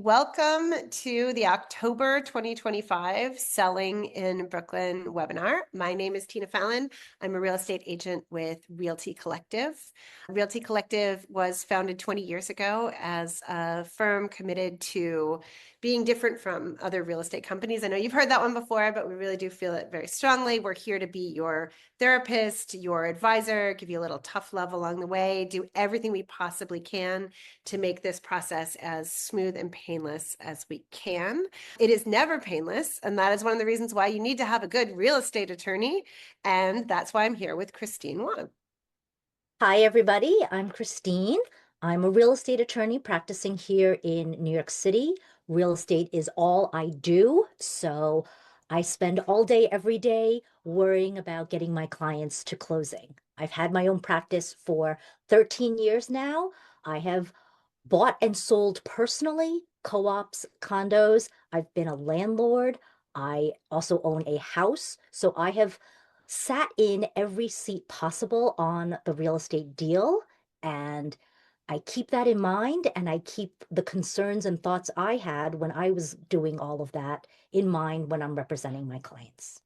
Welcome to the October 2025 Selling in Brooklyn webinar. My name is Tina Fallon. I'm a real estate agent with Realty Collective. Realty Collective was founded 20 years ago as a firm committed to being different from other real estate companies. I know you've heard that one before, but we really do feel it very strongly. We're here to be your therapist, your advisor, give you a little tough love along the way, do everything we possibly can to make this process as smooth and painless as we can. It is never painless, and that is one of the reasons why you need to have a good real estate attorney, and that's why I'm here with Christine Wong. Hi, everybody. I'm Christine. I'm a real estate attorney practicing here in New York City. Real estate is all I do. So I spend all day, every day worrying about getting my clients to closing. I've had my own practice for 13 years now. I have bought and sold personally, co-ops, condos. I've been a landlord. I also own a house. So I have sat in every seat possible on the real estate deal. And I keep that in mind, and I keep the concerns and thoughts I had when I was doing all of that in mind when I'm representing my clients.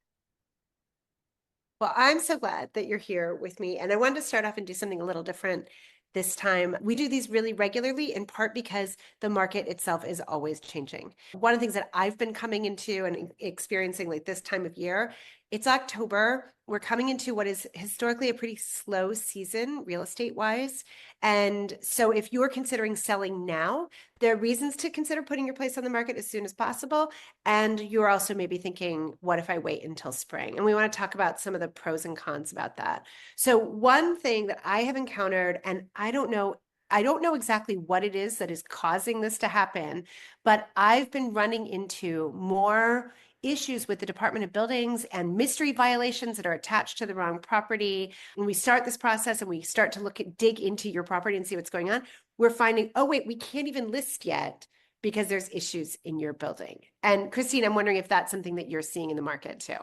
Well, I'm so glad that you're here with me. And I wanted to start off and do something a little different this time. We do these really regularly, in part because the market itself is always changing. One of the things that I've been coming into and experiencing like this time of year, it's October. We're coming into what is historically a pretty slow season, real estate wise. And so if you're considering selling now, there are reasons to consider putting your place on the market as soon as possible. And you're also maybe thinking, what if I wait until spring? And we want to talk about some of the pros and cons about that. So one thing that I have encountered, and I don't know exactly what it is that is causing this to happen, but I've been running into more issues with the Department of Buildings and mystery violations that are attached to the wrong property. When we start this process and we start to dig into your property and see what's going on, we're finding, oh, wait, we can't even list yet because there's issues in your building. And Christine, I'm wondering if that's something that you're seeing in the market too.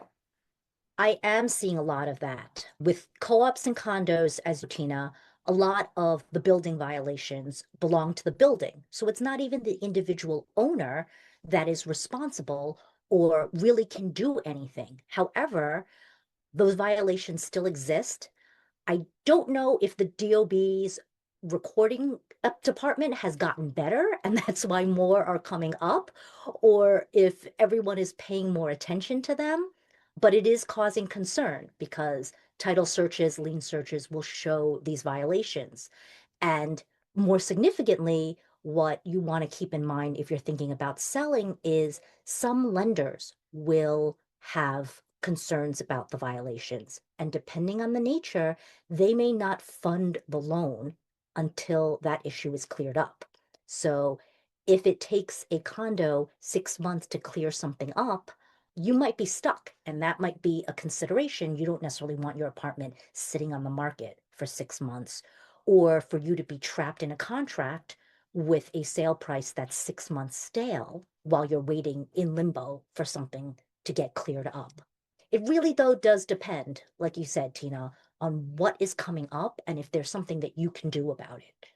I am seeing a lot of that with co-ops and condos, as Tina. A lot of the building violations belong to the building. So it's not even the individual owner that is responsible or really can do anything. However, those violations still exist. I don't know if the DOB's recording up department has gotten better and that's why more are coming up, or if everyone is paying more attention to them. But it is causing concern because title searches, lien searches will show these violations. And more significantly, what you want to keep in mind if you're thinking about selling is some lenders will have concerns about the violations. And depending on the nature, they may not fund the loan until that issue is cleared up. So if it takes a condo 6 months to clear something up, you might be stuck. And that might be a consideration. You don't necessarily want your apartment sitting on the market for 6 months, or for you to be trapped in a contract with a sale price that's 6 months stale while you're waiting in limbo for something to get cleared up. It really, though, does depend, like you said, Tina, on what is coming up and if there's something that you can do about it.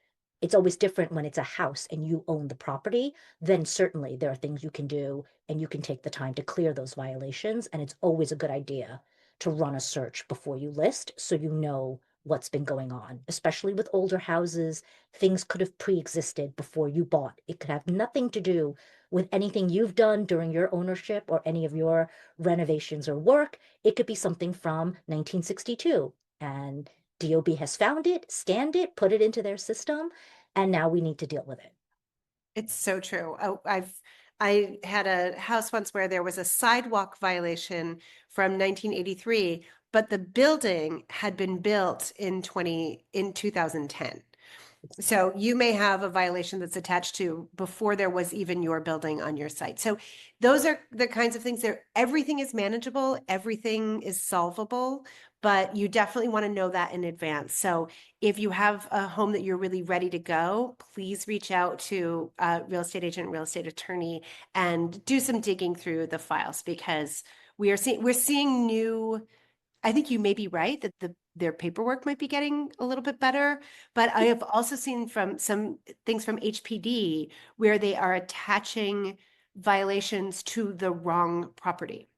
It's always different when it's a house and you own the property, then certainly there are things you can do and you can take the time to clear those violations. And it's always a good idea to run a search before you list so you know what's been going on, especially with older houses. Things could have pre-existed before you bought. It could have nothing to do with anything you've done during your ownership or any of your renovations or work. It could be something from 1962, and DOB has found it, scanned it, put it into their system, and now we need to deal with it. It's so true. Oh, I had a house once where there was a sidewalk violation from 1983, but the building had been built in 2010. So you may have a violation that's attached to before there was even your building on your site. So those are the kinds of things there. Everything is manageable, everything is solvable, but you definitely want to know that in advance. So if you have a home that you're really ready to go, please reach out to a real estate agent, real estate attorney, and do some digging through the files because we're seeing new. I think you may be right that their paperwork might be getting a little bit better. But I have also seen from some things from HPD where they are attaching violations to the wrong property.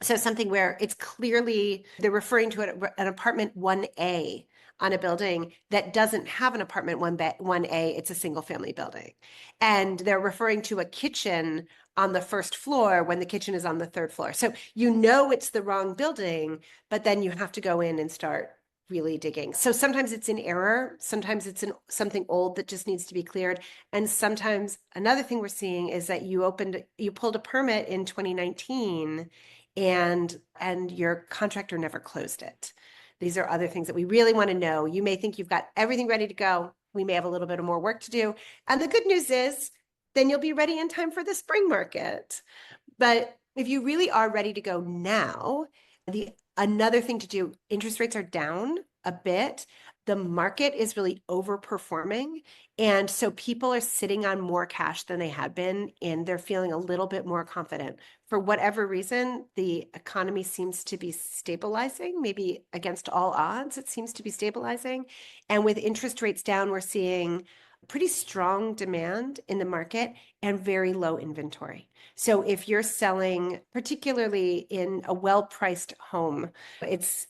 So something where it's clearly they're referring to an apartment 1A on a building that doesn't have an apartment 1A, it's a single family building. And they're referring to a kitchen on the first floor when the kitchen is on the third floor. So you know it's the wrong building, but then you have to go in and start really digging. So sometimes it's in error, sometimes it's in something old that just needs to be cleared. And sometimes another thing we're seeing is that you pulled a permit in 2019 and your contractor never closed it. These are other things that we really want to know. You may think you've got everything ready to go. We may have a little bit of more work to do. And the good news is then you'll be ready in time for the spring market. But if you really are ready to go now, the another thing to do, interest rates are down a bit. The market is really overperforming. And so people are sitting on more cash than they had been, and they're feeling a little bit more confident. For whatever reason, the economy seems to be stabilizing, maybe against all odds, it seems to be stabilizing. And with interest rates down, we're seeing pretty strong demand in the market and very low inventory. So if you're selling, particularly in a well-priced home,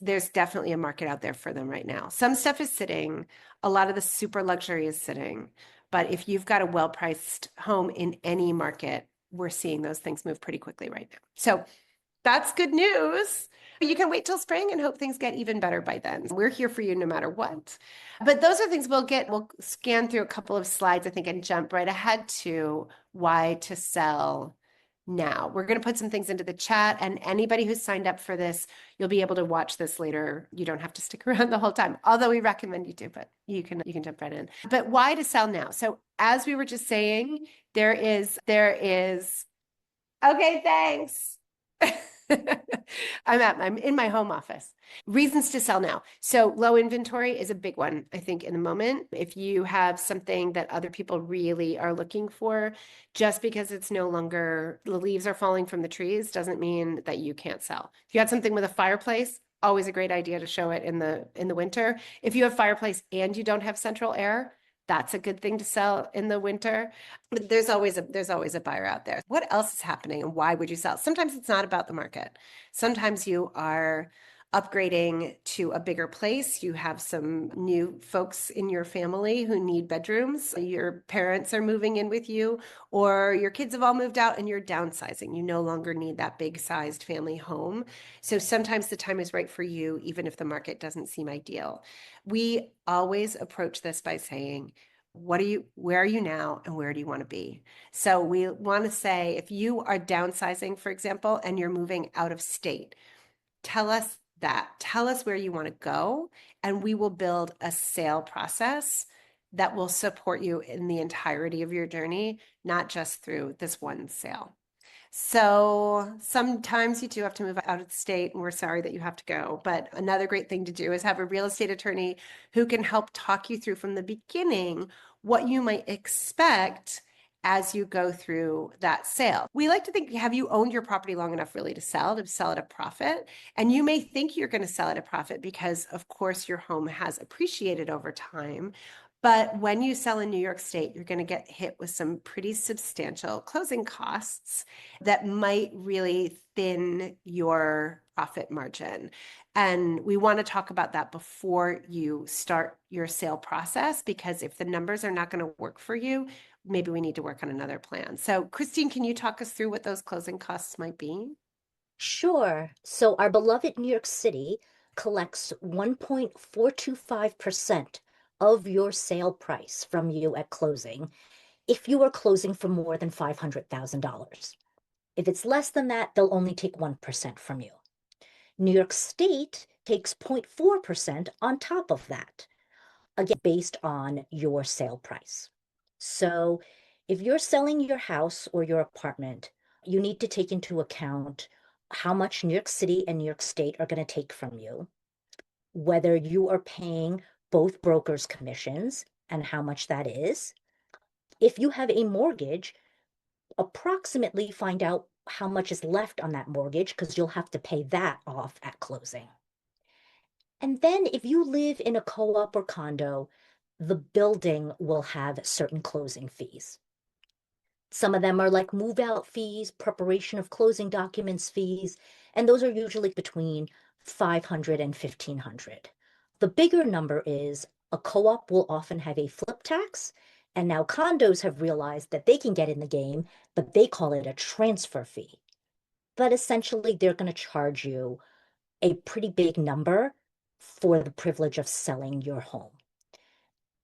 there's definitely a market out there for them right now. Some stuff is sitting, a lot of the super luxury is sitting, but if you've got a well-priced home in any market, we're seeing those things move pretty quickly right now. So that's good news. You can wait till spring and hope things get even better by then. We're here for you no matter what. But those are things we'll scan through a couple of slides, I think, and jump right ahead to why to sell now. We're going to put some things into the chat, and anybody who's signed up for this, you'll be able to watch this later. You don't have to stick around the whole time, although we recommend you do, but you can jump right in. But why to sell now? So as we were just saying, there is okay, thanks. I'm in my home office. Reasons to sell now. So low inventory is a big one, I think, in the moment. If you have something that other people really are looking for, just because it's no longer the leaves are falling from the trees doesn't mean that you can't sell. If you had something with a fireplace, always a great idea to show it in the winter. If you have fireplace and you don't have central air, that's a good thing to sell in the winter. But there's always a buyer out there. What else is happening and why would you sell? Sometimes it's not about the market. Sometimes you are upgrading to a bigger place. You have some new folks in your family who need bedrooms. Your parents are moving in with you, or your kids have all moved out and you're downsizing. You no longer need that big sized family home. So sometimes the time is right for you, even if the market doesn't seem ideal. We always approach this by saying, where are you now and where do you want to be? So we want to say, if you are downsizing, for example, and you're moving out of state, tell us that. Tell us where you want to go, and we will build a sale process that will support you in the entirety of your journey, not just through this one sale. So sometimes you do have to move out of the state, and we're sorry that you have to go. But another great thing to do is have a real estate attorney who can help talk you through from the beginning what you might expect as you go through that sale. We like to think, have you owned your property long enough really to sell at a profit? And you may think you're going to sell at a profit because, of course, your home has appreciated over time. But when you sell in New York State, you're going to get hit with some pretty substantial closing costs that might really thin your profit margin. And we want to talk about that before you start your sale process, because if the numbers are not going to work for you, maybe we need to work on another plan. So Christine, can you talk us through what those closing costs might be? Sure. So our beloved New York City collects 1.425% of your sale price from you at closing if you are closing for more than $500,000. If it's less than that, they'll only take 1% from you. New York State takes 0.4% on top of that, again, based on your sale price. So if you're selling your house or your apartment, you need to take into account how much New York City and New York State are going to take from you, whether you are paying both brokers' commissions and how much that is. If you have a mortgage, approximately find out how much is left on that mortgage because you'll have to pay that off at closing. And then if you live in a co-op or condo, the building will have certain closing fees. Some of them are like move out fees, preparation of closing documents fees, and those are usually between 500 and 1500. The bigger number is a co-op will often have a flip tax, and now condos have realized that they can get in the game, but they call it a transfer fee. But essentially, they're going to charge you a pretty big number for the privilege of selling your home.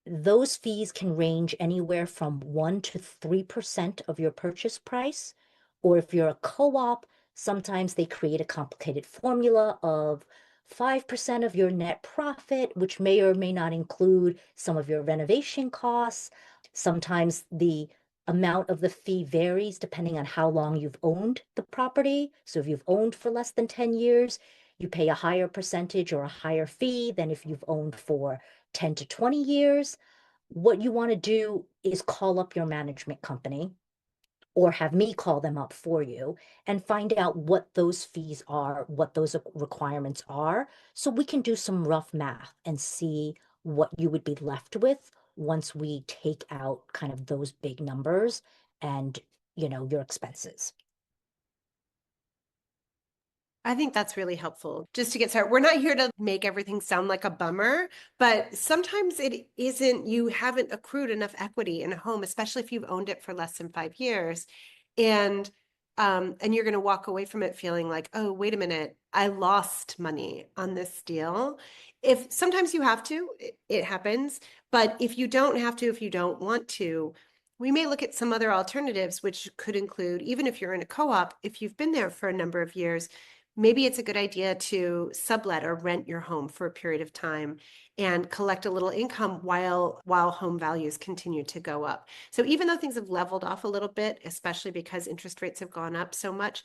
Those fees can range anywhere from 1 to 3% of your purchase price. Or if you're a co-op, sometimes they create a complicated formula of 5% of your net profit, which may or may not include some of your renovation costs. Sometimes the amount of the fee varies depending on how long you've owned the property. So if you've owned for less than 10 years, you pay a higher percentage or a higher fee than if you've owned for 10 to 20 years. What you want to do is call up your management company or have me call them up for you and find out what those fees are, what those requirements are, so we can do some rough math and see what you would be left with once we take out kind of those big numbers and, your expenses. I think that's really helpful just to get started. We're not here to make everything sound like a bummer, but sometimes it isn't, you haven't accrued enough equity in a home, especially if you've owned it for less than 5 years. And and you're going to walk away from it feeling like, oh, wait a minute, I lost money on this deal. If sometimes you have to, it happens. But if you don't have to, if you don't want to, we may look at some other alternatives, which could include, even if you're in a co-op, if you've been there for a number of years, maybe it's a good idea to sublet or rent your home for a period of time and collect a little income while home values continue to go up. So even though things have leveled off a little bit, especially because interest rates have gone up so much,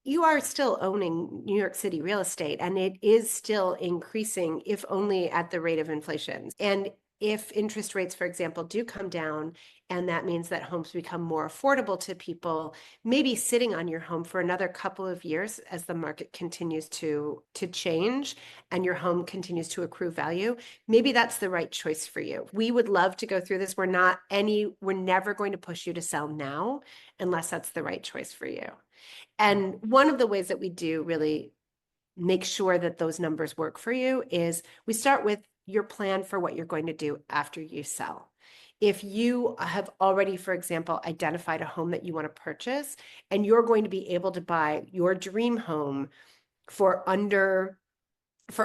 you are still owning New York City real estate, and it is still increasing, if only at the rate of inflation. And if interest rates, for example, do come down, and that means that homes become more affordable to people, maybe sitting on your home for another couple of years as the market continues to change and your home continues to accrue value, maybe that's the right choice for you. We would love to go through this. We're never going to push you to sell now unless that's the right choice for you. And one of the ways that we do really make sure that those numbers work for you is we start with your plan for what you're going to do after you sell. If you have already, for example, identified a home that you want to purchase and you're going to be able to buy your dream home for under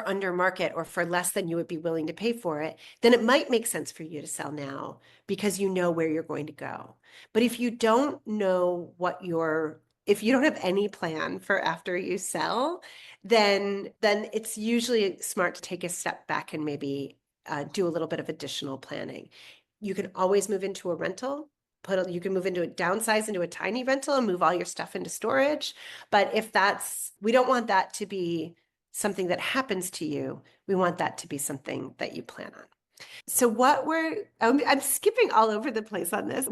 market or for less than you would be willing to pay for it, then it might make sense for you to sell now because you know where you're going to go. But if you don't know if you don't have any plan for after you sell, then it's usually smart to take a step back and maybe do a little bit of additional planning. You can always move into a rental. You can move into downsize into a tiny rental and move all your stuff into storage. But we don't want that to be something that happens to you. We want that to be something that you plan on. So I'm skipping all over the place on this.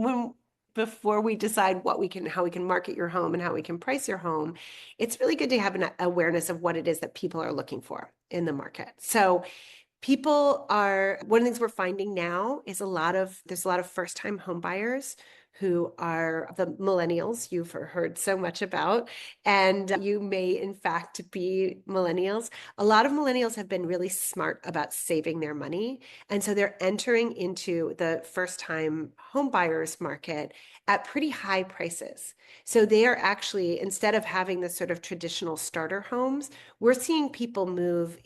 Before we decide how we can market your home and how we can price your home, it's really good to have an awareness of what it is that people are looking for in the market. So one of the things we're finding now is there's a lot of first-time home buyers who are the millennials you've heard so much about, and you may in fact be millennials. A lot of millennials have been really smart about saving their money, and so they're entering into the first-time home buyers market at pretty high prices. So they are actually, instead of having the sort of traditional starter homes, we're seeing people move.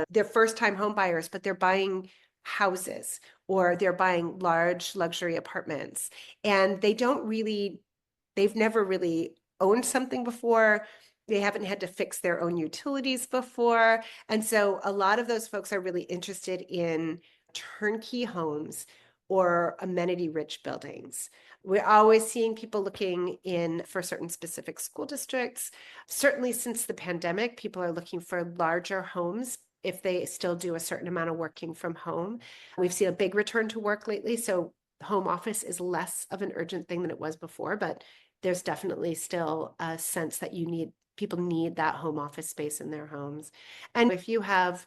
They're first-time home buyers, but they're buying houses or they're buying large luxury apartments, and they've never really owned something before. They haven't had to fix their own utilities before. And so a lot of those folks are really interested in turnkey homes or amenity-rich buildings. We're always seeing people looking in for certain specific school districts. Certainly since the pandemic, people are looking for larger homes if they still do a certain amount of working from home. We've seen a big return to work lately, so home office is less of an urgent thing than it was before, but there's definitely still a sense that people need that home office space in their homes. And if you have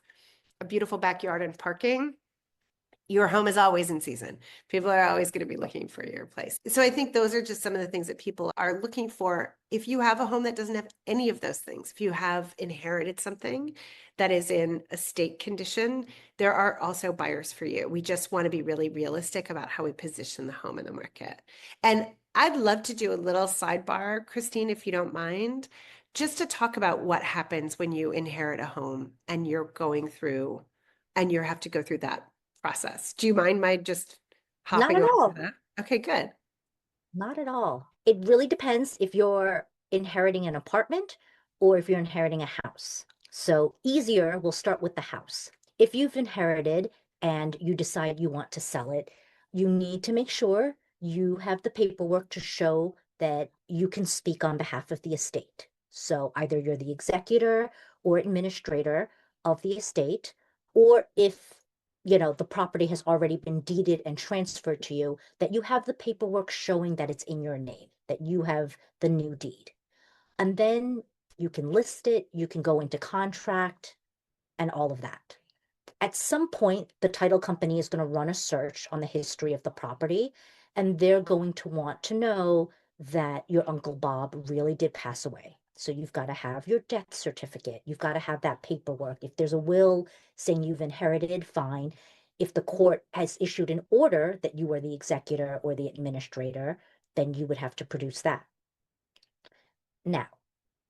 a beautiful backyard and parking, your home is always in season. People are always going to be looking for your place. So I think those are just some of the things that people are looking for. If you have a home that doesn't have any of those things, if you have inherited something that is in a state condition, there are also buyers for you. We just want to be really realistic about how we position the home in the market. And I'd love to do a little sidebar, Christine, if you don't mind, just to talk about what happens when you inherit a home and you're going through and you have to go through that process. Do you mind my just Not hopping at over to all. that? Okay, good. Not at all. It really depends if you're inheriting an apartment or if you're inheriting a house. So, easier, we'll start with the house. If you've inherited and you decide you want to sell it, you need to make sure you have the paperwork to show that you can speak on behalf of the estate. So, either you're the executor or administrator of the estate, or if the property has already been deeded and transferred to you, that you have the paperwork showing that it's in your name, that you have the new deed. And then you can list it, you can go into contract and all of that. At some point, the title company is going to run a search on the history of the property, and they're going to want to know that your Uncle Bob really did pass away. So you've got to have your death certificate. You've got to have that paperwork. If there's a will saying you've inherited, fine. If the court has issued an order that you are the executor or the administrator, then you would have to produce that. Now,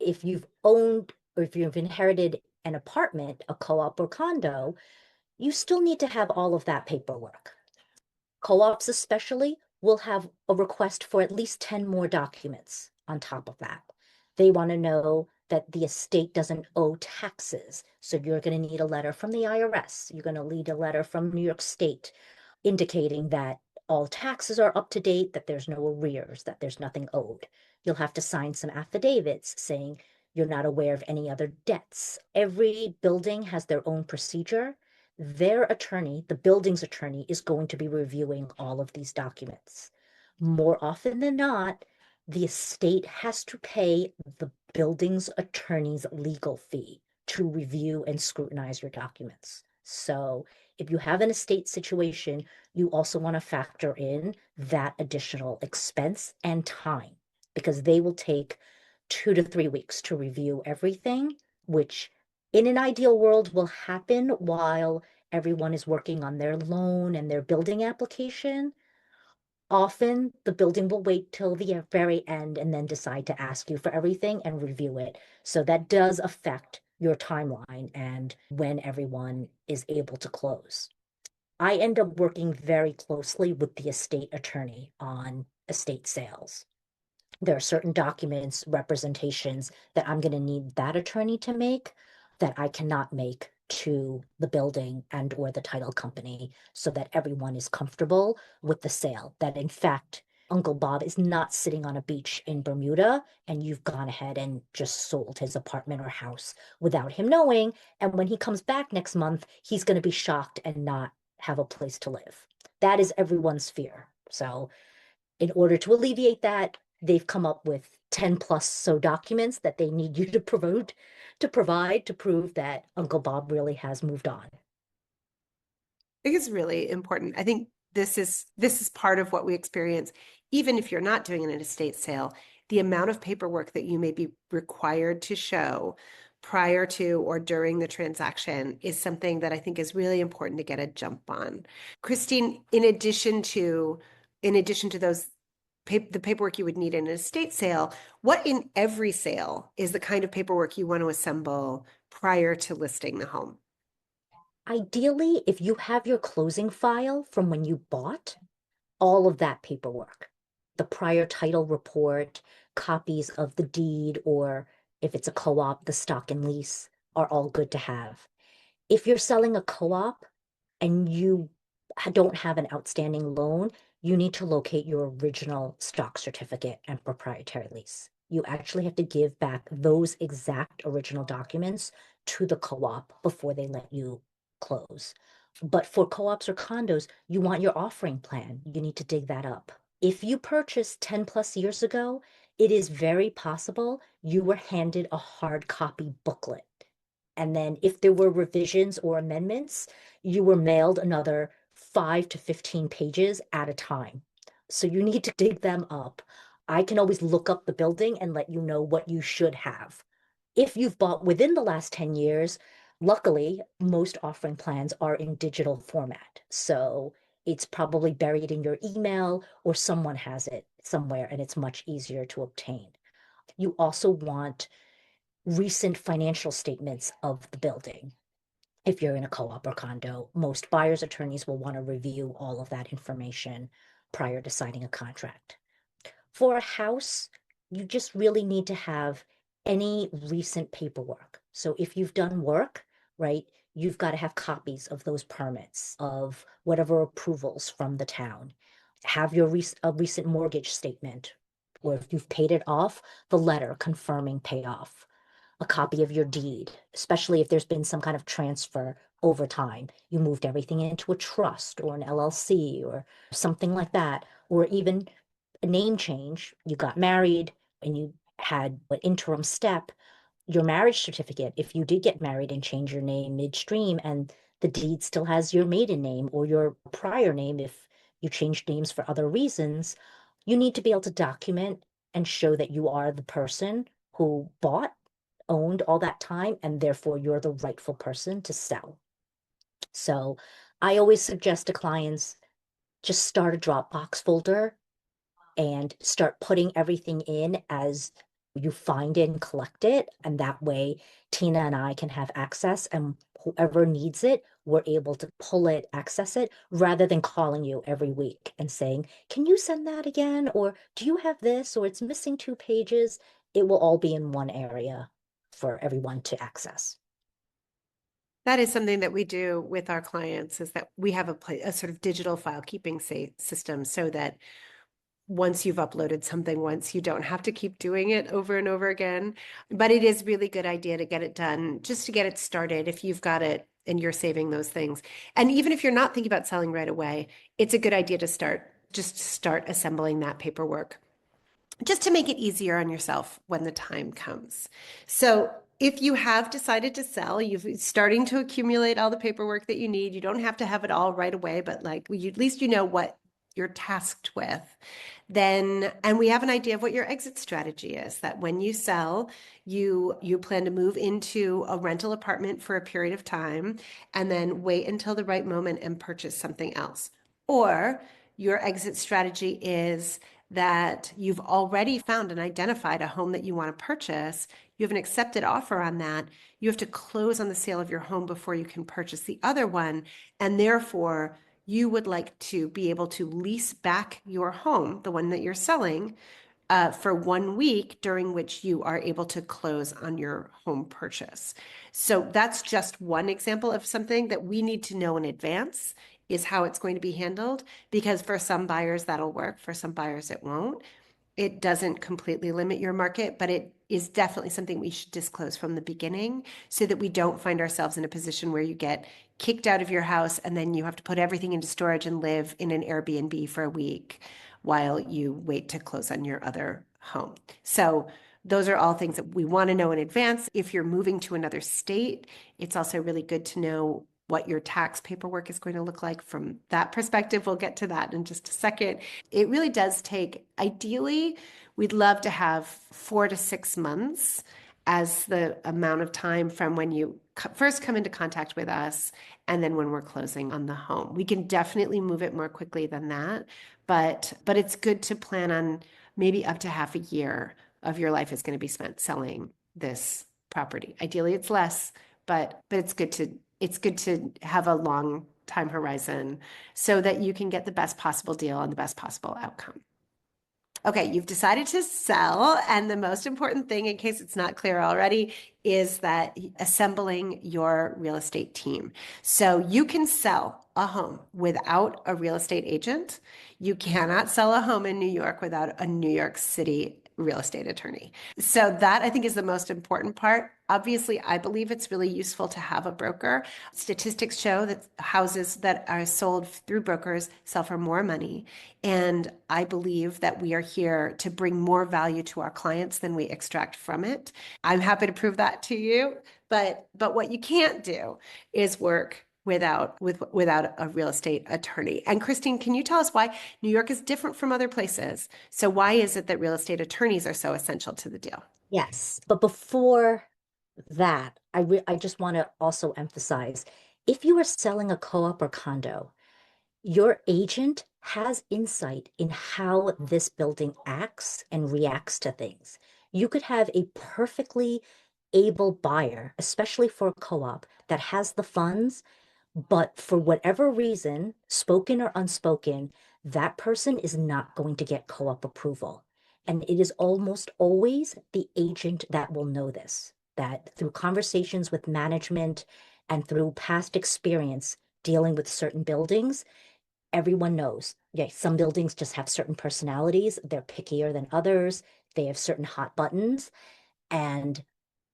if you've owned or if you've inherited an apartment, a co-op or condo, you still need to have all of that paperwork. Co-ops especially will have a request for at least 10 more documents on top of that. They want to know that the estate doesn't owe taxes. So you're going to need a letter from the IRS. You're going to need a letter from New York State indicating that all taxes are up to date, that there's no arrears, that there's nothing owed. You'll have to sign some affidavits saying you're not aware of any other debts. Every building has their own procedure. Their attorney, the building's attorney, is going to be reviewing all of these documents. More often than not, the estate has to pay the building's attorney's legal fee to review and scrutinize your documents. So if you have an estate situation, you also want to factor in that additional expense and time because they will take 2 to 3 weeks to review everything, which in an ideal world will happen while everyone is working on their loan and their building application. Often the building will wait till the very end and then decide to ask you for everything and review it. So that does affect your timeline and when everyone is able to close. I end up working very closely with the estate attorney on estate sales. There are certain documents, representations that I'm going to need that attorney to make that I cannot make to the building and or the title company so that everyone is comfortable with the sale. That in fact, Uncle Bob is not sitting on a beach in Bermuda and you've gone ahead and just sold his apartment or house without him knowing. And when he comes back next month, he's going to be shocked and not have a place to live. That is everyone's fear. So in order to alleviate that, they've come up with 10 plus so documents that they need you to provide to prove that Uncle Bob really has moved on. Think it's really important. I think this is part of what we experience, even if you're not doing an estate sale, the amount of paperwork that you may be required to show prior to or during the transaction is something that I think is really important to get a jump on. Christine, in addition to those the paperwork you would need in an estate sale, what in every sale is the kind of paperwork you want to assemble prior to listing the home? Ideally, if you have your closing file from when you bought, all of that paperwork, the prior title report, copies of the deed, or if it's a co-op, the stock and lease are all good to have. If you're selling a co-op and you don't have an outstanding loan, you need to locate your original stock certificate and proprietary lease. You actually have to give back those exact original documents to the co-op before they let you close. But for co-ops or condos, you want your offering plan. You need to dig that up. If you purchased 10 plus years ago, it is very possible you were handed a hard copy booklet And then if there were revisions or amendments, you were mailed another 5 to 15 pages at a time. So you need to dig them up. I can always look up the building and let you know what you should have. If you've bought within the last 10 years, luckily, most offering plans are in digital format. So it's probably buried in your email or someone has it somewhere and it's much easier to obtain. You also want recent financial statements of the building. If you're in a co-op or condo, most buyers' attorneys will want to review all of that information prior to signing a contract. For a house, you just really need to have any recent paperwork. So if you've done work, right, you've got to have copies of those permits, of whatever approvals from the town. Have a recent mortgage statement, or if you've paid it off, the letter confirming payoff, a copy of your deed, especially if there's been some kind of transfer over time. You moved everything into a trust or an LLC or something like that, or even a name change. You got married and you had an interim step, your marriage certificate, if you did get married and change your name midstream and the deed still has your maiden name or your prior name, if you changed names for other reasons, you need to be able to document and show that you are the person who bought, owned all that time, and therefore you're the rightful person to sell. So I always suggest to clients just start a Dropbox folder and start putting everything in as you find it and collect it. And that way, Tina and I can have access, and whoever needs it, we're able to pull it, access it, rather than calling you every week and saying, can you send that again? Or do you have this? Or it's missing 2 pages. It will all be in one area for everyone to access. That is something that we do with our clients is that we have a sort of digital file keeping system so that once you've uploaded something once, you don't have to keep doing it over and over again. But it is really good idea to get it done, just to get it started if you've got it and you're saving those things. And even if you're not thinking about selling right away, it's a good idea to just start assembling that paperwork just to make it easier on yourself when the time comes. So if you have decided to sell, you've starting to accumulate all the paperwork that you need. You don't have to have it all right away, but like at least you know what you're tasked with. Then, and we have an idea of what your exit strategy is, that when you sell, you plan to move into a rental apartment for a period of time and then wait until the right moment and purchase something else. Or your exit strategy is that you've already found and identified a home that you want to purchase, you have an accepted offer on that, you have to close on the sale of your home before you can purchase the other one, and therefore you would like to be able to lease back your home, the one that you're selling, for 1 week during which you are able to close on your home purchase. So that's just one example of something that we need to know in advance is how it's going to be handled, because for some buyers that'll work, for some buyers it won't. It doesn't completely limit your market, but it is definitely something we should disclose from the beginning so that we don't find ourselves in a position where you get kicked out of your house and then you have to put everything into storage and live in an Airbnb for a week while you wait to close on your other home. So those are all things that we want to know in advance. If you're moving to another state, it's also really good to know what your tax paperwork is going to look like from that perspective. We'll get to that in just a second. It really does take, ideally, we'd love to have 4 to 6 months as the amount of time from when you first come into contact with us and then when we're closing on the home. We can definitely move it more quickly than that, but it's good to plan on maybe up to half a year of your life is going to be spent selling this property. Ideally, it's less, but it's good to have a long time horizon so that you can get the best possible deal and the best possible outcome. Okay, you've decided to sell, and the most important thing, in case it's not clear already, is that assembling your real estate team. So you can sell a home without a real estate agent. You cannot sell a home in New York without a New York City real estate attorney. So that I think is the most important part. Obviously, I believe it's really useful to have a broker. Statistics show that houses that are sold through brokers sell for more money. And I believe that we are here to bring more value to our clients than we extract from it. I'm happy to prove that to you. But what you can't do is work without a real estate attorney. And Christine, can you tell us why New York is different from other places? So why is it that real estate attorneys are so essential to the deal? Yes, but before that, I just want to also emphasize, if you are selling a co-op or condo, your agent has insight in how this building acts and reacts to things. You could have a perfectly able buyer, especially for a co-op that has the funds, but for whatever reason, spoken or unspoken, that person is not going to get co-op approval. And it is almost always the agent that will know this, that through conversations with management and through past experience dealing with certain buildings, everyone knows. Yeah, some buildings just have certain personalities. They're pickier than others. They have certain hot buttons. And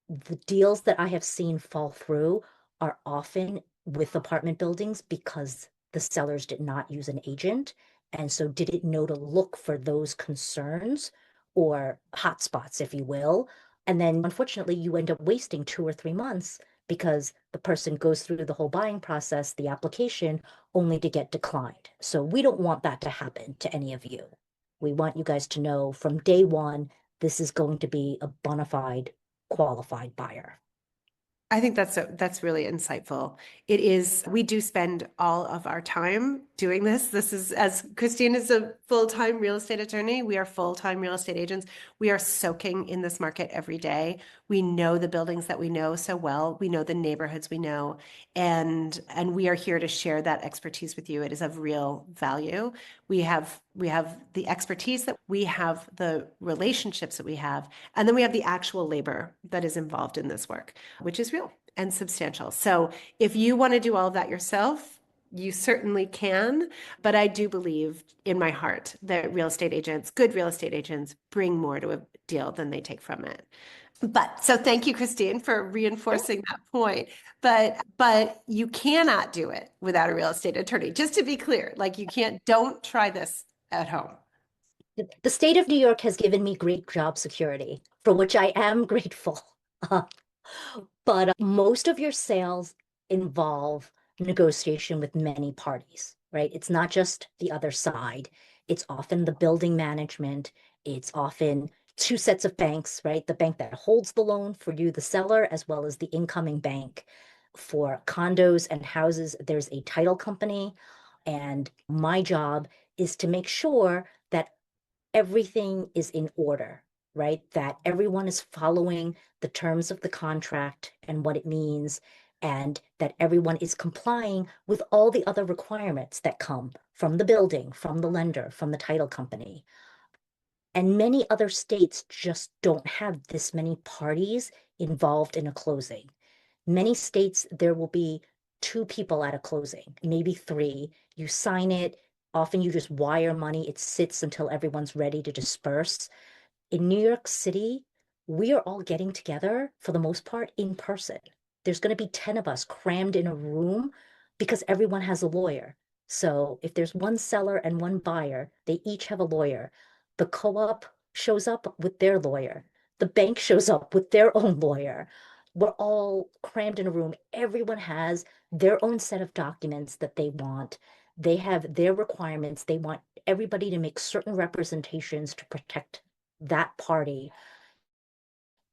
the deals that I have seen fall through are often with apartment buildings because the sellers did not use an agent and so didn't know to look for those concerns or hotspots, if you will. And then unfortunately, you end up wasting 2 or 3 months because the person goes through the whole buying process, the application, only to get declined. So we don't want that to happen to any of you. We want you guys to know from day one, this is going to be a bona fide qualified buyer. I think that's really insightful. It is, we do spend all of our time doing this. This is, as Christine is a full-time real estate attorney, we are full-time real estate agents. We are soaking in this market every day. We know the buildings that we know so well. We know the neighborhoods we know, and we are here to share that expertise with you. It is of real value. We have the expertise, that we have the relationships that we have, and then we have the actual labor that is involved in this work, which is real and substantial. So if you want to do all of that yourself, you certainly can. But I do believe in my heart that real estate agents, good real estate agents, bring more to a deal than they take from it. But so thank you, Christine, for reinforcing that point. But you cannot do it without a real estate attorney. Just to be clear, like you can't, don't try this at home. The state of New York has given me great job security, for which I am grateful. Uh, but most of your sales involve negotiation with many parties, right? It's not just the other side. It's often the building management. It's often two sets of banks, right? The bank that holds the loan for you, the seller, as well as the incoming bank. For condos and houses, there's a title company. And my job is to make sure that everything is in order, right? That everyone is following the terms of the contract and what it means, and that everyone is complying with all the other requirements that come from the building, from the lender, from the title company. And many other states just don't have this many parties involved in a closing. Many states, there will be two people at a closing, maybe three. You sign it. Often you just wire money. It sits until everyone's ready to disperse. In New York City, we are all getting together for the most part in person. There's going to be 10 of us crammed in a room because everyone has a lawyer. So if there's one seller and one buyer, they each have a lawyer. The co-op shows up with their lawyer. The bank shows up with their own lawyer. We're all crammed in a room. Everyone has their own set of documents that they want. They have their requirements. They want everybody to make certain representations to protect that party.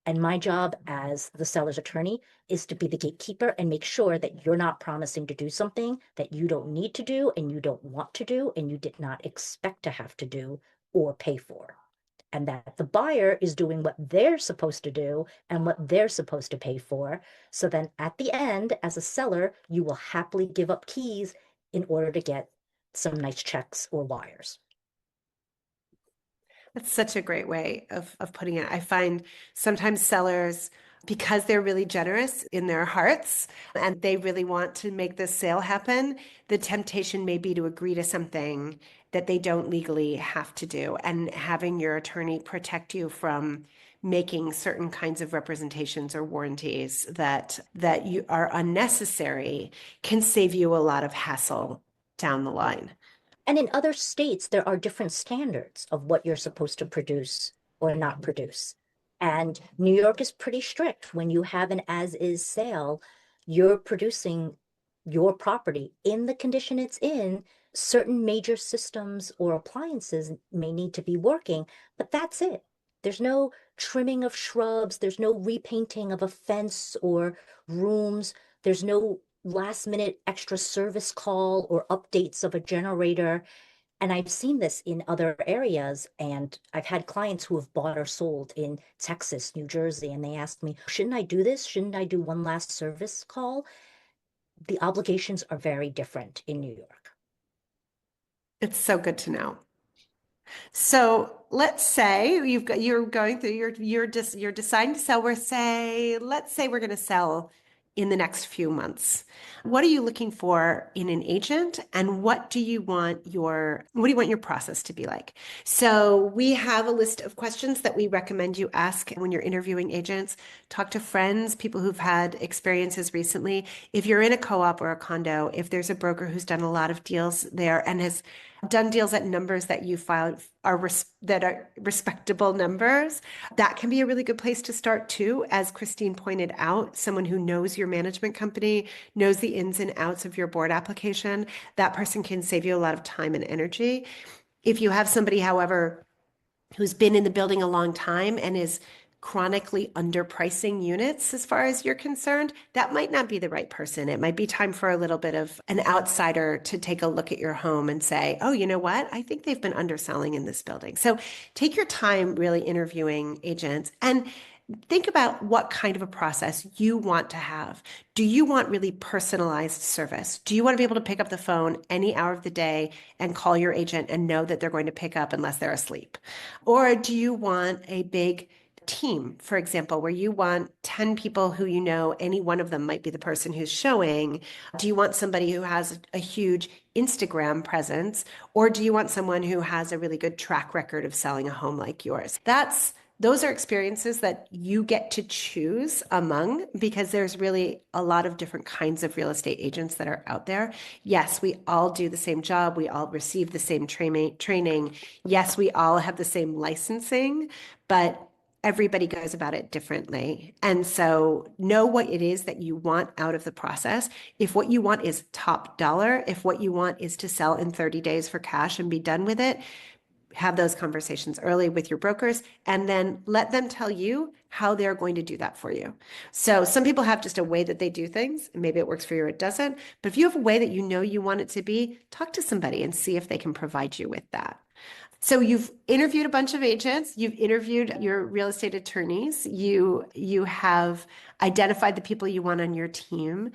And my job as the seller's attorney is to be the gatekeeper and make sure that you're not promising to do something that you don't need to do and you don't want to do and you did not expect to have to do or pay for. And that the buyer is doing what they're supposed to do and what they're supposed to pay for. So then at the end, as a seller, you will happily give up keys in order to get some nice checks or wires. That's such a great way of putting it. I find sometimes sellers because they're really generous in their hearts and they really want to make this sale happen, the temptation may be to agree to something that they don't legally have to do. And having your attorney protect you from making certain kinds of representations or warranties that you are unnecessary can save you a lot of hassle down the line. And in other states, there are different standards of what you're supposed to produce or not produce. And New York is pretty strict. When you have an as-is sale, you're producing your property in the condition it's in. Certain major systems or appliances may need to be working, but that's it. There's no trimming of shrubs, there's no repainting of a fence or rooms, there's no last minute extra service call or updates of a generator. And I've seen this in other areas. And I've had clients who have bought or sold in Texas, New Jersey, and they asked me, shouldn't I do this? Shouldn't I do one last service call? The obligations are very different in New York. It's so good to know. So let's say you're going through you're deciding to sell. Let's say we're going to sell in the next few months. What are you looking for in an agent, and what do you want your process to be like? So we have a list of questions that we recommend you ask when you're interviewing agents. Talk to friends, people who've had experiences recently. If you're in a co-op or a condo, if there's a broker who's done a lot of deals there and has done deals at numbers that you filed that are respectable numbers, that can be a really good place to start too. As Christine pointed out, someone who knows your management company, knows the ins and outs of your board application, that person can save you a lot of time and energy. If you have somebody, however, who's been in the building a long time and is chronically underpricing units as far as you're concerned, that might not be the right person. It might be time for a little bit of an outsider to take a look at your home and say, oh, you know what? I think they've been underselling in this building. So take your time really interviewing agents and think about what kind of a process you want to have. Do you want really personalized service? Do you want to be able to pick up the phone any hour of the day and call your agent and know that they're going to pick up unless they're asleep? Or do you want a big team, for example, where you want 10 people who you know, any one of them might be the person who's showing? Do you want somebody who has a huge Instagram presence, or do you want someone who has a really good track record of selling a home like yours? Those are experiences that you get to choose among because there's really a lot of different kinds of real estate agents that are out there. Yes, we all do the same job. We all receive the same training. Yes, we all have the same licensing, but everybody goes about it differently. And so know what it is that you want out of the process. If what you want is top dollar, if what you want is to sell in 30 days for cash and be done with it, have those conversations early with your brokers and then let them tell you how they're going to do that for you. So some people have just a way that they do things. Maybe it works for you or it doesn't. But if you have a way that you know you want it to be, talk to somebody and see if they can provide you with that. So you've interviewed a bunch of agents, you've interviewed your real estate attorneys, you have identified the people you want on your team.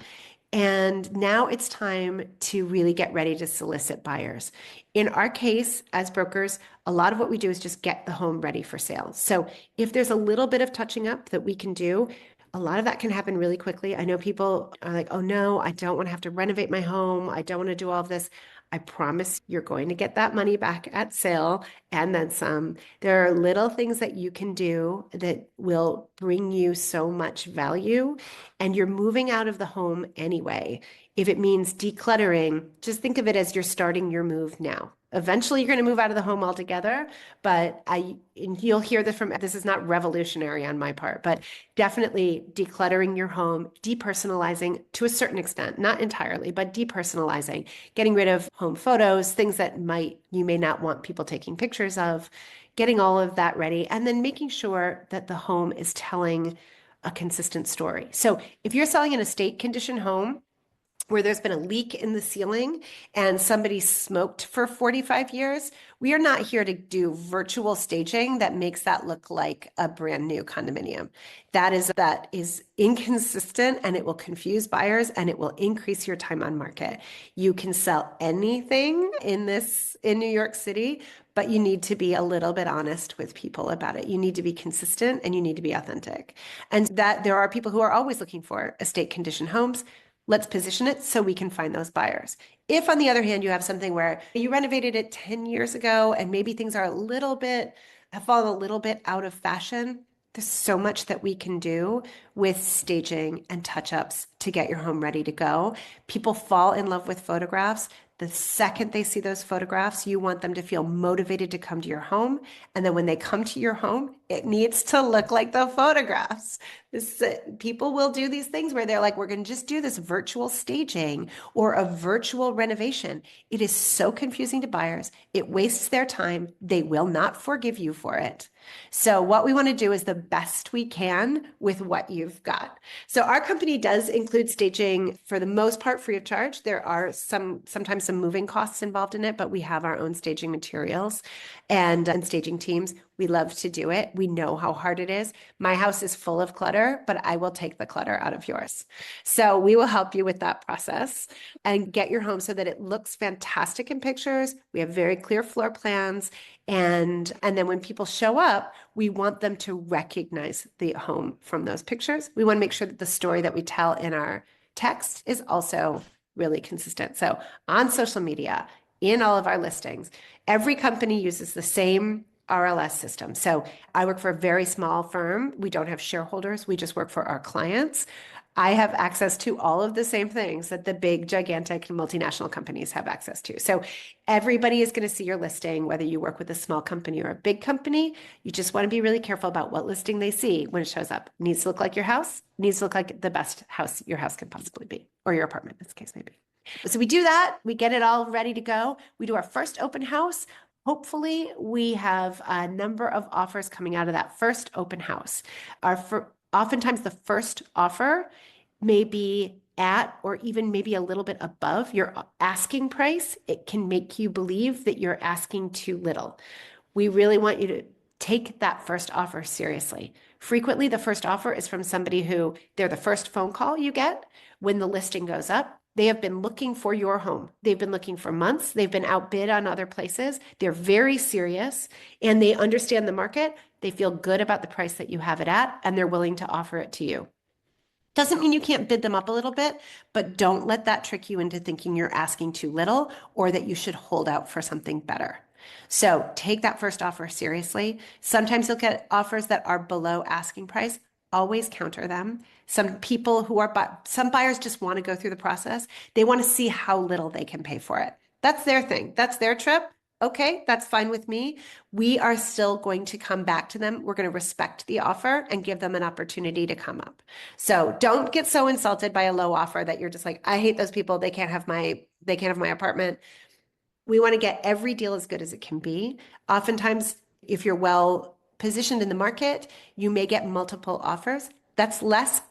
And now it's time to really get ready to solicit buyers. In our case, as brokers, a lot of what we do is just get the home ready for sale. So if there's a little bit of touching up that we can do, a lot of that can happen really quickly. I know people are like, oh no, I don't want to have to renovate my home. I don't want to do all of this. I promise you're going to get that money back at sale and then some. There are little things that you can do that will bring you so much value, and you're moving out of the home anyway. If it means decluttering, just think of it as you're starting your move now. Eventually, you're going to move out of the home altogether, but you'll hear this is not revolutionary on my part, but definitely decluttering your home, depersonalizing to a certain extent, not entirely, but depersonalizing, getting rid of home photos, things that you may not want people taking pictures of, getting all of that ready, and then making sure that the home is telling a consistent story. So if you're selling an estate condition home, where there's been a leak in the ceiling and somebody smoked for 45 years, we are not here to do virtual staging that makes that look like a brand new condominium. That is inconsistent, and it will confuse buyers and it will increase your time on market. You can sell anything in New York City, but you need to be a little bit honest with people about it. You need to be consistent and you need to be authentic. And that there are people who are always looking for estate condition homes. Let's position it so we can find those buyers. If, on the other hand, you have something where you renovated it 10 years ago and maybe things are have fallen a little bit out of fashion, there's so much that we can do with staging and touch-ups to get your home ready to go. People fall in love with photographs. The second they see those photographs, you want them to feel motivated to come to your home. And then when they come to your home, it needs to look like the photographs. People will do these things where they're like, we're going to just do this virtual staging or a virtual renovation. It is so confusing to buyers. It wastes their time. They will not forgive you for it. So what we want to do is the best we can with what you've got. So our company does include staging for the most part free of charge. There are sometimes some moving costs involved in it, but we have our own staging materials and staging teams. We love to do it. We know how hard it is. My house is full of clutter, but I will take the clutter out of yours. So we will help you with that process and get your home so that it looks fantastic in pictures. We have very clear floor plans. And then when people show up, we want them to recognize the home from those pictures. We want to make sure that the story that we tell in our text is also really consistent. So on social media, in all of our listings, every company uses the same RLS system. So I work for a very small firm. We don't have shareholders. We just work for our clients. I have access to all of the same things that the big, gigantic multinational companies have access to. So everybody is going to see your listing, whether you work with a small company or a big company. You just want to be really careful about what listing they see when it shows up. It needs to look like your house. It needs to look like the best house your house can possibly be, or your apartment, in this case, maybe. So we do that. We get it all ready to go. We do our first open house. Hopefully, we have a number of offers coming out of that first open house. Oftentimes, the first offer may be at or even maybe a little bit above your asking price. It can make you believe that you're asking too little. We really want you to take that first offer seriously. Frequently, the first offer is from somebody who they're the first phone call you get when the listing goes up. They have been looking for your home. They've been looking for months. They've been outbid on other places. They're very serious and they understand the market. They feel good about the price that you have it at, and they're willing to offer it to you. Doesn't mean you can't bid them up a little bit, but don't let that trick you into thinking you're asking too little or that you should hold out for something better. So take that first offer seriously. Sometimes you'll get offers that are below asking price. Always counter them. Some buyers just want to go through the process. They want to see how little they can pay for it. That's their thing. That's their trip. Okay, that's fine with me. We are still going to come back to them. We're going to respect the offer and give them an opportunity to come up. So don't get so insulted by a low offer that you're just like, I hate those people. They can't have my apartment. We want to get every deal as good as it can be. Oftentimes, if you're well positioned in the market, you may get multiple offers. That's less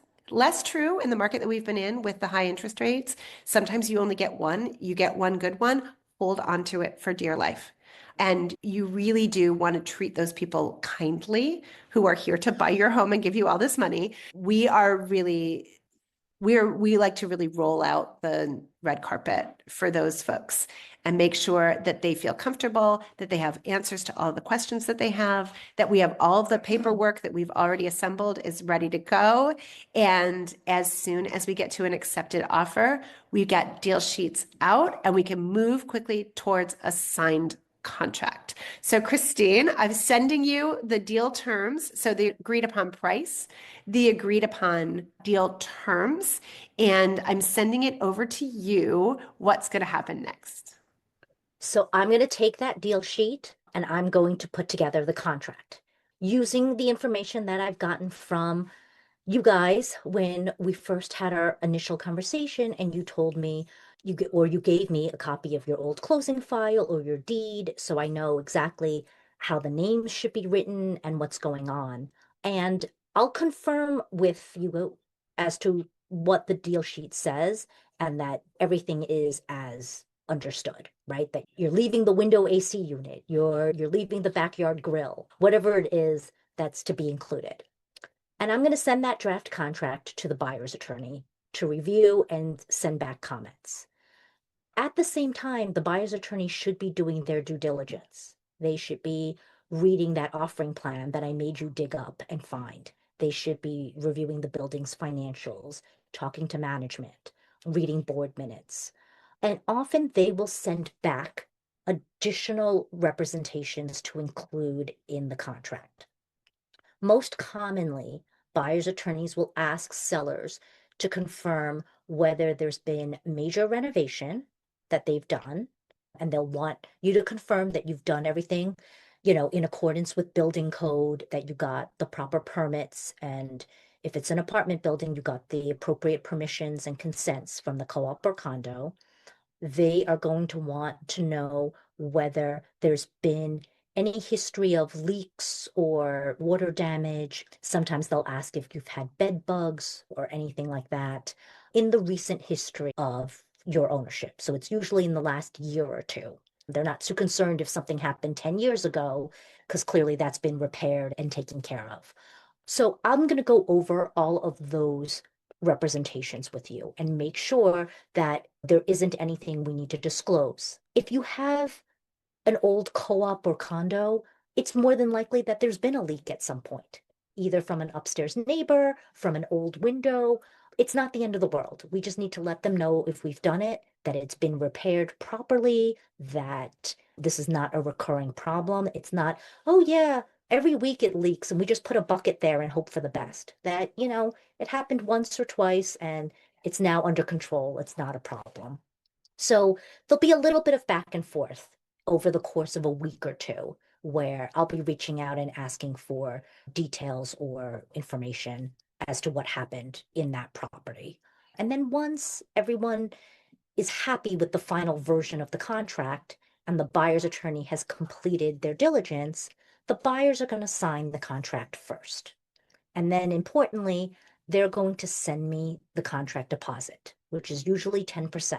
true in the market that we've been in with the high interest rates. Sometimes you only get one. You get one good one. Hold on to it for dear life. And you really do want to treat those people kindly who are here to buy your home and give you all this money. We like to really roll out the red carpet for those folks and make sure that they feel comfortable, that they have answers to all the questions that they have, that we have all the paperwork that we've already assembled is ready to go. And as soon as we get to an accepted offer, we get deal sheets out and we can move quickly towards a signed contract. So Christine, I'm sending you the deal terms. So the agreed upon price, the agreed upon deal terms, and I'm sending it over to you. What's going to happen next? So I'm going to take that deal sheet and I'm going to put together the contract using the information that I've gotten from you guys when we first had our initial conversation and you told me you gave me a copy of your old closing file or your deed, so I know exactly how the names should be written and what's going on. And I'll confirm with you as to what the deal sheet says and that everything is as understood, right? That you're leaving the window AC unit, you're leaving the backyard grill, whatever it is that's to be included. And I'm going to send that draft contract to the buyer's attorney to review and send back comments. At the same time, the buyer's attorney should be doing their due diligence. They should be reading that offering plan that I made you dig up and find. They should be reviewing the building's financials, talking to management, reading board minutes. And often they will send back additional representations to include in the contract. Most commonly, buyer's attorneys will ask sellers to confirm whether there's been major renovation that they've done, and they'll want you to confirm that you've done everything, in accordance with building code, that you got the proper permits, and if it's an apartment building, you got the appropriate permissions and consents from the co-op or condo. They are going to want to know whether there's been any history of leaks or water damage. Sometimes they'll ask if you've had bed bugs or anything like that in the recent history of your ownership. So it's usually in the last year or two. They're not too concerned if something happened 10 years ago, because clearly that's been repaired and taken care of. So I'm going to go over all of those representations with you and make sure that there isn't anything we need to disclose. If you have an old co-op or condo, it's more than likely that there's been a leak at some point, either from an upstairs neighbor, from an old window. It's not the end of the world. We just need to let them know if we've done it, that it's been repaired properly, that this is not a recurring problem. It's not, oh yeah, every week it leaks and we just put a bucket there and hope for the best. That, it happened once or twice and it's now under control. It's not a problem. So there'll be a little bit of back and forth over the course of a week or two where I'll be reaching out and asking for details or information as to what happened in that property. And then once everyone is happy with the final version of the contract and the buyer's attorney has completed their diligence, the buyers are going to sign the contract first. And then importantly, they're going to send me the contract deposit, which is usually 10%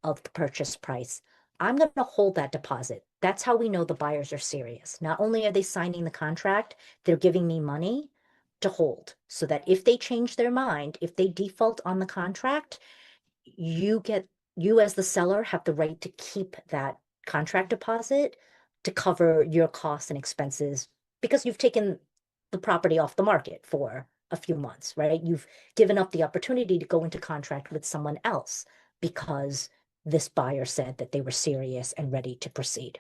of the purchase price. I'm going to hold that deposit. That's how we know the buyers are serious. Not only are they signing the contract, they're giving me money to hold so that if they change their mind, if they default on the contract, you as the seller have the right to keep that contract deposit to cover your costs and expenses because you've taken the property off the market for a few months, right? You've given up the opportunity to go into contract with someone else because this buyer said that they were serious and ready to proceed.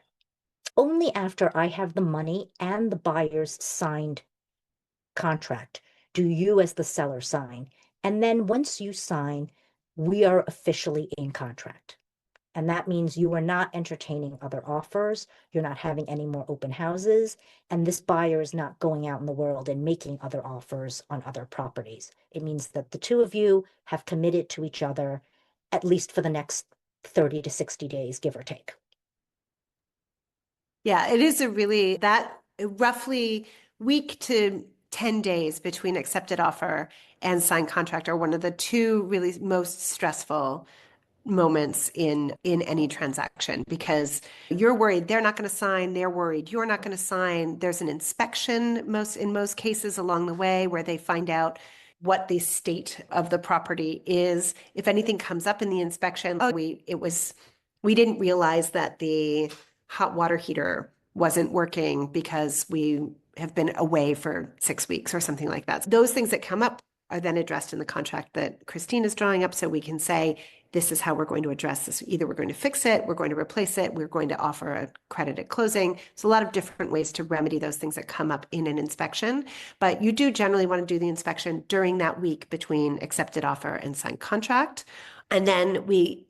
Only after I have the money and the buyer's signed contract do you, as the seller, sign. And then once you sign, we are officially in contract. And that means you are not entertaining other offers. You're not having any more open houses. And this buyer is not going out in the world and making other offers on other properties. It means that the two of you have committed to each other, at least for the next 30 to 60 days, give or take. Yeah, it is that roughly week to 10 days between accepted offer and signed contract are one of the two really most stressful moments in any transaction because you're worried they're not going to sign, they're worried you're not going to sign. There's an inspection in most cases along the way where they find out what the state of the property is. If anything comes up in the inspection, we didn't realize that the hot water heater wasn't working because we have been away for 6 weeks or something like that. Those things that come up are then addressed in the contract that Christine is drawing up so we can say, this is how we're going to address this. Either we're going to fix it, we're going to replace it, we're going to offer a credit at closing. So a lot of different ways to remedy those things that come up in an inspection. But you do generally want to do the inspection during that week between accepted offer and signed contract. And then we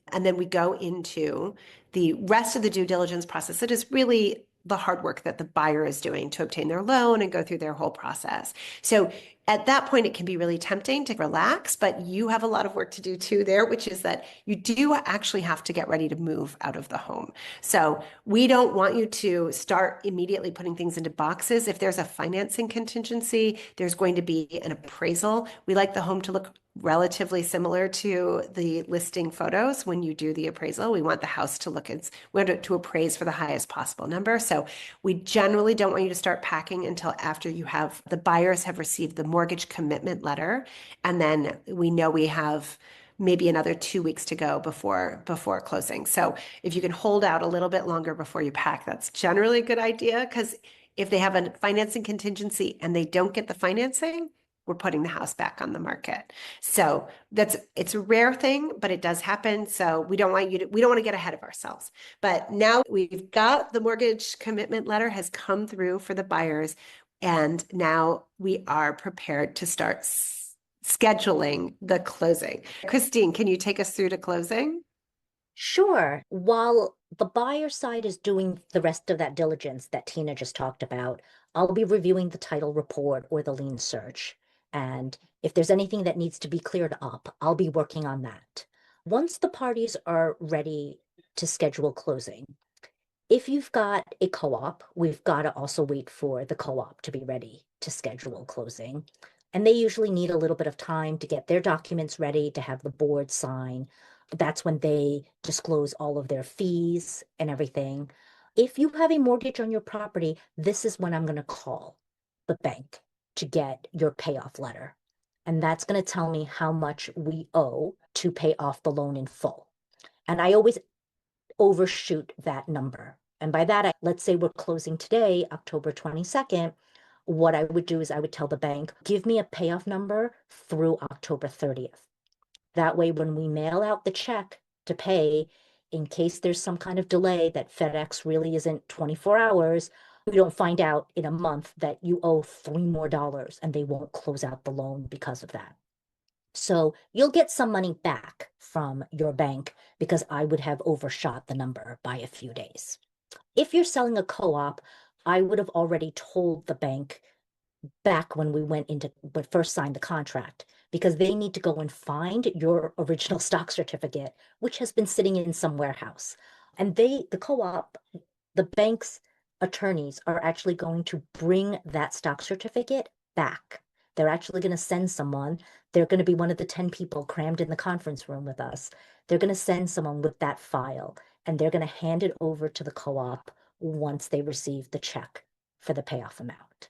go into the rest of the due diligence process. It is really the hard work that the buyer is doing to obtain their loan and go through their whole process. So at that point, it can be really tempting to relax, but you have a lot of work to do too there, which is that you do actually have to get ready to move out of the home. So we don't want you to start immediately putting things into boxes. If there's a financing contingency, there's going to be an appraisal. We like the home to look relatively similar to the listing photos when you do the appraisal. We want the house to look as, we want it to appraise for the highest possible number. So we generally don't want you to start packing until after you have, the buyers have received the mortgage commitment letter. And then we know we have maybe another 2 weeks to go before closing. So if you can hold out a little bit longer before you pack, that's generally a good idea, because if they have a financing contingency and they don't get the financing, we're putting the house back on the market. So it's a rare thing, but it does happen. So we don't want to get ahead of ourselves. But now we've got the mortgage commitment letter has come through for the buyers. And now we are prepared to start scheduling the closing. Christine, can you take us through to closing? Sure. While the buyer side is doing the rest of that diligence that Tina just talked about, I'll be reviewing the title report or the lien search. And if there's anything that needs to be cleared up, I'll be working on that. Once the parties are ready to schedule closing, if you've got a co-op, we've got to also wait for the co-op to be ready to schedule closing. And they usually need a little bit of time to get their documents ready, to have the board sign. That's when they disclose all of their fees and everything. If you have a mortgage on your property, this is when I'm going to call the bank to get your payoff letter. And that's going to tell me how much we owe to pay off the loan in full. And I always overshoot that number. And by that, let's say we're closing today, October 22nd. What I would do is I would tell the bank, give me a payoff number through October 30th. That way, when we mail out the check to pay, in case there's some kind of delay that FedEx really isn't 24 hours, we don't find out in a month that you owe $3 more and they won't close out the loan because of that. So you'll get some money back from your bank because I would have overshot the number by a few days. If you're selling a co-op, I would have already told the bank back when we first signed the contract, because they need to go and find your original stock certificate, which has been sitting in some warehouse. And the co-op, the bank's attorneys are actually going to bring that stock certificate back. They're actually going to send someone. They're going to be one of the 10 people crammed in the conference room with us. They're going to send someone with that file, and they're going to hand it over to the co-op once they receive the check for the payoff amount.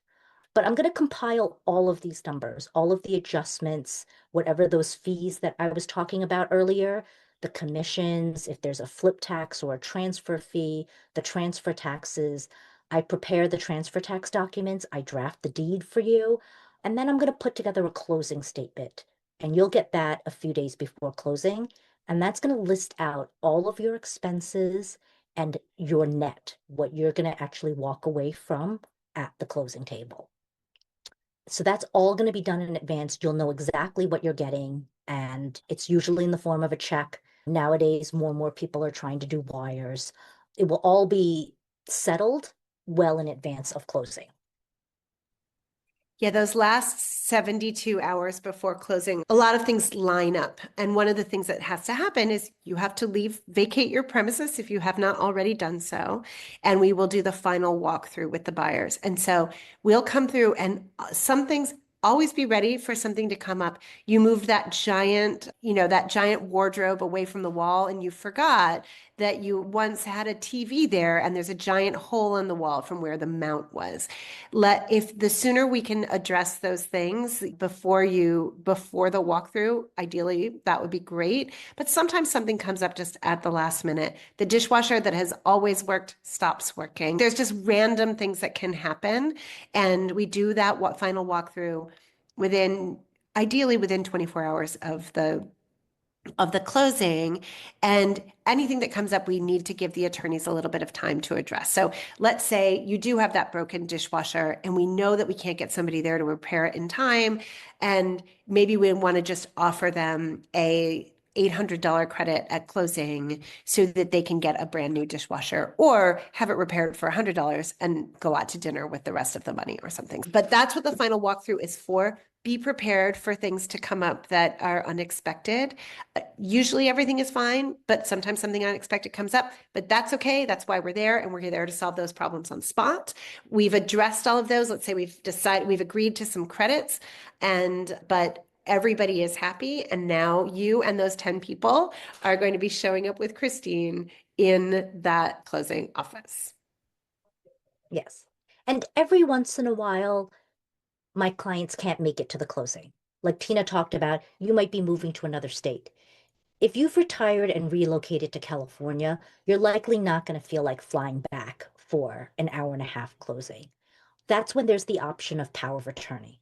But I'm going to compile all of these numbers, all of the adjustments, whatever those fees that I was talking about earlier, the commissions, if there's a flip tax or a transfer fee, the transfer taxes. I prepare the transfer tax documents, I draft the deed for you, and then I'm going to put together a closing statement. And you'll get that a few days before closing. And that's going to list out all of your expenses and your net, what you're going to actually walk away from at the closing table. So that's all going to be done in advance. You'll know exactly what you're getting, and it's usually in the form of a check. Nowadays, more and more people are trying to do wires. It will all be settled well in advance of closing. Yeah, those last 72 hours before closing, a lot of things line up. And one of the things that has to happen is you have to vacate your premises if you have not already done so. And we will do the final walkthrough with the buyers. And so we'll come through, and some things, always be ready for something to come up. You moved that giant wardrobe away from the wall, and you forgot that you once had a TV there, and there's a giant hole in the wall from where the mount was. If the sooner we can address those things before the walkthrough, ideally that would be great. But sometimes something comes up just at the last minute. The dishwasher that has always worked stops working. There's just random things that can happen, and we do that final walkthrough ideally within 24 hours of the closing. And anything that comes up, we need to give the attorneys a little bit of time to address. So let's say you do have that broken dishwasher, and we know that we can't get somebody there to repair it in time. And maybe we want to just offer them a $800 credit at closing so that they can get a brand new dishwasher, or have it repaired for $100 and go out to dinner with the rest of the money or something. But that's what the final walkthrough is for. Be prepared for things to come up that are unexpected. Usually everything is fine, but sometimes something unexpected comes up, but that's okay. That's why we're there, and we're there to solve those problems on spot. We've addressed all of those. Let's say we've agreed to some credits, but everybody is happy. And now you and those 10 people are going to be showing up with Christine in that closing office. Yes. And every once in a while, my clients can't make it to the closing. Like Tina talked about, you might be moving to another state. If you've retired and relocated to California, you're likely not going to feel like flying back for an hour and a half closing. That's when there's the option of power of attorney.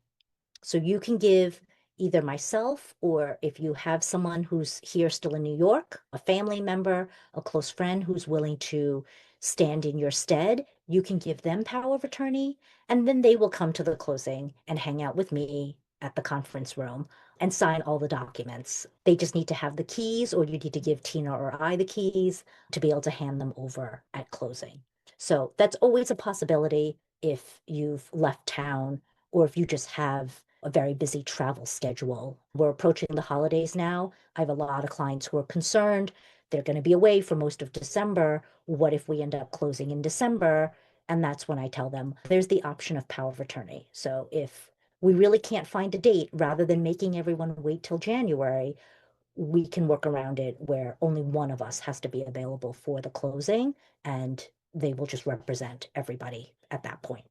So you can give either myself, or if you have someone who's here still in New York, a family member, a close friend who's willing to stand in your stead, you can give them power of attorney, and then they will come to the closing and hang out with me at the conference room and sign all the documents. They just need to have the keys, or you need to give Tina or I the keys to be able to hand them over at closing. So that's always a possibility if you've left town or if you just have a very busy travel schedule. We're approaching the holidays now. I have a lot of clients who are concerned. They're going to be away for most of December. What if we end up closing in December? And that's when I tell them there's the option of power of attorney. So if we really can't find a date, rather than making everyone wait till January, we can work around it where only one of us has to be available for the closing, and they will just represent everybody at that point.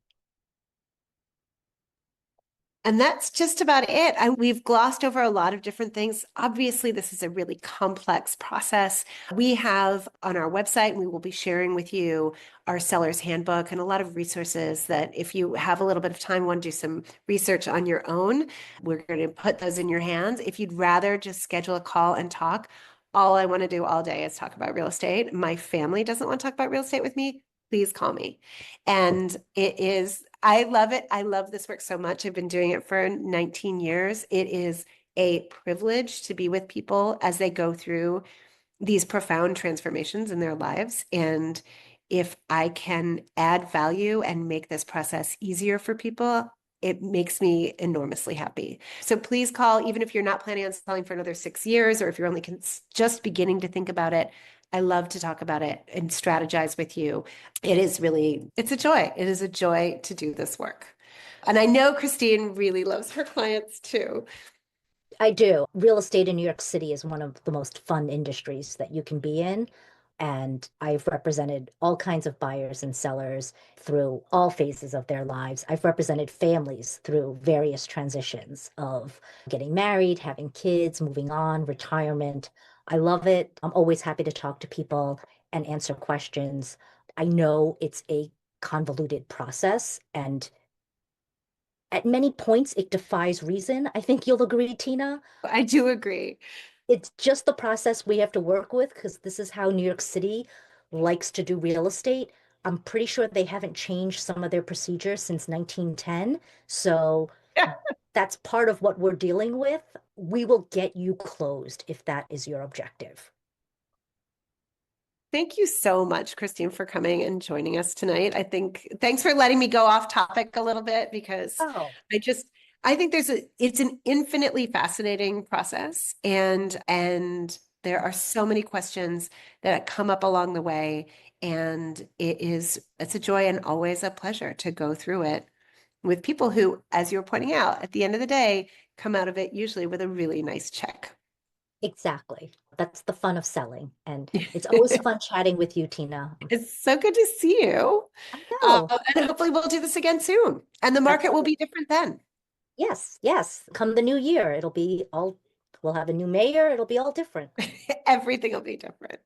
And that's just about it. We've glossed over a lot of different things. Obviously, this is a really complex process. We have on our website, and we will be sharing with you our seller's handbook and a lot of resources that if you have a little bit of time, want to do some research on your own, we're going to put those in your hands. If you'd rather just schedule a call and talk, all I want to do all day is talk about real estate. My family doesn't want to talk about real estate with me. Please call me. And it is, I love it. I love this work so much. I've been doing it for 19 years. It is a privilege to be with people as they go through these profound transformations in their lives. And if I can add value and make this process easier for people, it makes me enormously happy. So please call, even if you're not planning on selling for another 6 years, or if you're only just beginning to think about it. I love to talk about it and strategize with you. It is really, it's a joy. It is a joy to do this work. And I know Christine really loves her clients too. I do. Real estate in New York City is one of the most fun industries that you can be in. And I've represented all kinds of buyers and sellers through all phases of their lives. I've represented families through various transitions of getting married, having kids, moving on, retirement. I love it. I'm always happy to talk to people and answer questions. I know it's a convoluted process, and at many points it defies reason. I think you'll agree, Tina. I do agree. It's just the process we have to work with because this is how New York City likes to do real estate. I'm pretty sure they haven't changed some of their procedures since 1910. So that's part of what we're dealing with. We will get you closed if that is your objective. Thank you so much, Christine, for coming and joining us tonight. I think thanks for letting me go off topic a little bit because Oh, I just I think it's an infinitely fascinating process and there are so many questions that come up along the way and it's a joy and always a pleasure to go through it with people who, as you were pointing out, at the end of the day, come out of it usually with a really nice check. exactly. That's the fun of selling. And it's always fun chatting with you, Tina. It's so good to see you. I know. And hopefully we'll do this again soon. And the market will be Absolutely. different then. Yes, yes. Come the new year, it'll be all, we'll have a new mayor. It'll be all different. Everything will be different.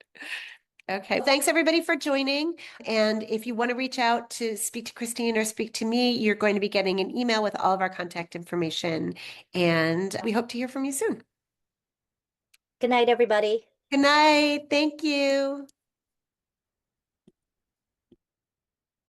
Okay. Thanks everybody for joining. And if you want to reach out to speak to Christine or speak to me, you're going to be getting an email with all of our contact information. And we hope to hear from you soon. Good night, everybody. Good night. Thank you.